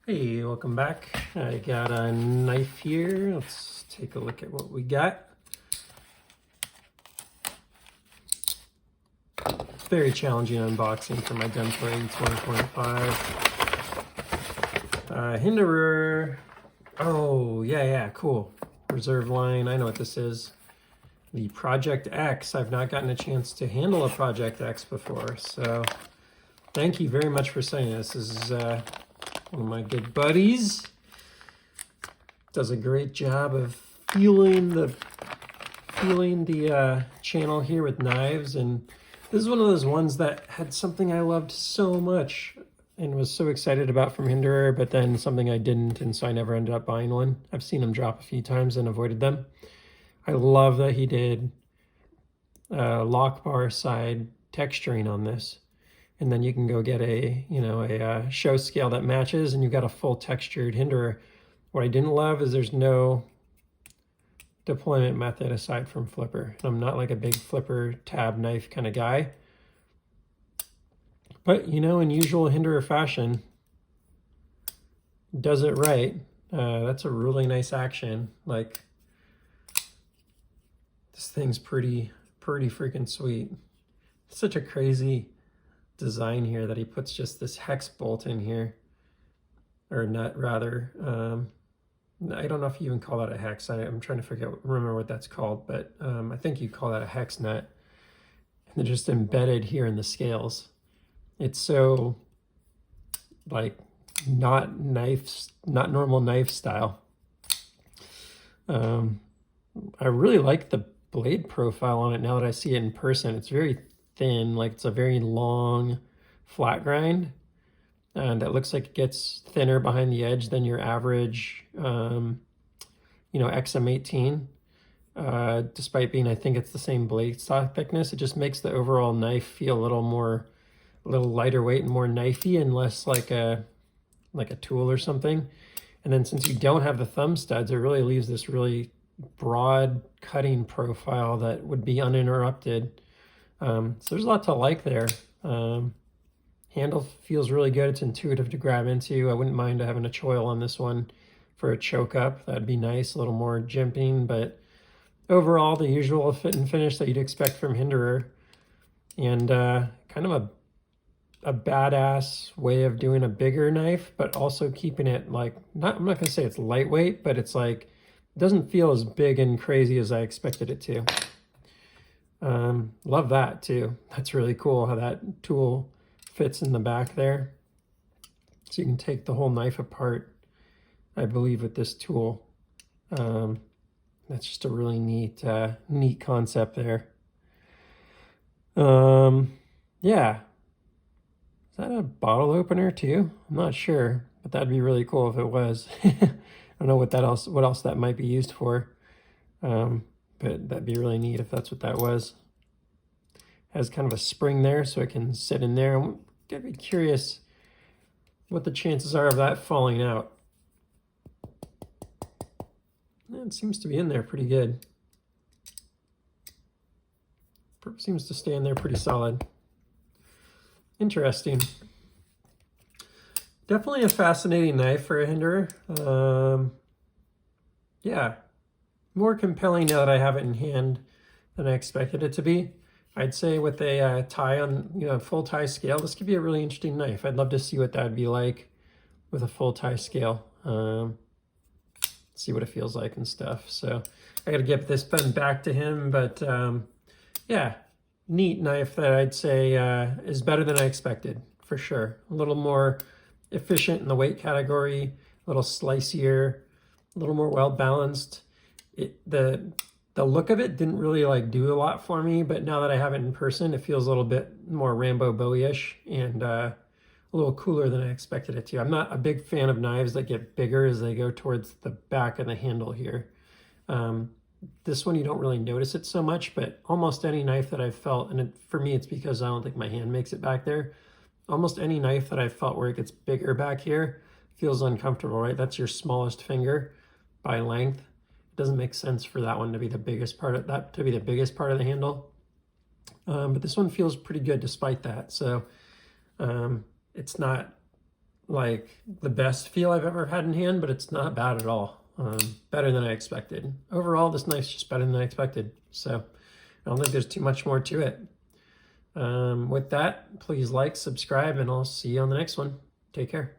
Hey, welcome back. I got a knife here. Let's take a look at what we got. Very challenging unboxing for my Gunplay 2025. Hinderer. Oh, yeah, cool. Reserve line, I know what this is. The Project X. I've not gotten a chance to handle a Project X before, so thank you very much for saying this. This is one of my good buddies. Does a great job of feeling the channel here with knives, and this is one of those ones that had something I loved so much and was so excited about from Hinderer, but then something I didn't, and so I never ended up buying one. I've seen him drop a few times and avoided them. I love that he did lock bar side texturing on this. And then you can go get a show scale that matches, and you've got a full textured Hinderer. What I didn't love is there's no deployment method aside from flipper. I'm not like a big flipper tab knife kind of guy. But, in usual Hinderer fashion, does it right. That's a really nice action. Like, this thing's pretty freaking sweet. It's such a crazy design here that he puts just this hex bolt in here, or nut rather. I don't know if you even call that a hex. I'm trying to remember what that's called, but I think you call that a hex nut. And they're just embedded here in the scales. It's so like not normal knife style. I really like the blade profile on it now that I see it in person. It's very thin, like it's a very long flat grind, and it looks like it gets thinner behind the edge than your average XM18, despite being, I think it's the same blade stock thickness. It just makes the overall knife feel a little lighter weight and more knifey, and less like a tool or something. And then since you don't have the thumb studs, it really leaves this really broad cutting profile that would be uninterrupted. So there's a lot to like there. Handle feels really good. It's intuitive to grab into. I wouldn't mind having a choil on this one for a choke up. That'd be nice, a little more jimping, but overall the usual fit and finish that you'd expect from Hinderer, and kind of a badass way of doing a bigger knife, but also keeping it like, I'm not gonna say it's lightweight, but it's like, it doesn't feel as big and crazy as I expected it to. Love that too. That's really cool how that tool fits in the back there. So you can take the whole knife apart, I believe, with this tool. That's just a really neat concept there. Yeah. Is that a bottle opener too? I'm not sure, but that'd be really cool if it was. I don't know what else that might be used for. But that'd be really neat if that's what that was. Has kind of a spring there so it can sit in there. I'm gonna be curious what the chances are of that falling out. It seems to be in there pretty good. Seems to stay in there pretty solid. Interesting. Definitely a fascinating knife for a Hinderer. Yeah. More compelling now that I have it in hand than I expected it to be. I'd say with a tie on, full tie scale, this could be a really interesting knife. I'd love to see what that'd be like with a full tie scale. See what it feels like and stuff. So I got to get this pen back to him, but yeah, neat knife that I'd say is better than I expected for sure. A little more efficient in the weight category, a little slicier, a little more well balanced. The look of it didn't really do a lot for me, but now that I have it in person, it feels a little bit more Rambo Bowie-ish and a little cooler than I expected it to. I'm not a big fan of knives that get bigger as they go towards the back of the handle here. This one you don't really notice it so much, but almost any knife that I've felt, and for me it's because I don't think my hand makes it back there, almost any knife that I've felt where it gets bigger back here feels uncomfortable, right? That's your smallest finger by length. Doesn't make sense for that one to be the biggest part of the handle. But this one feels pretty good despite that. So it's not like the best feel I've ever had in hand, but it's not bad at all. Better than I expected. Overall, this knife's just better than I expected. So I don't think there's too much more to it. With that, please like, subscribe, and I'll see you on the next one. Take care.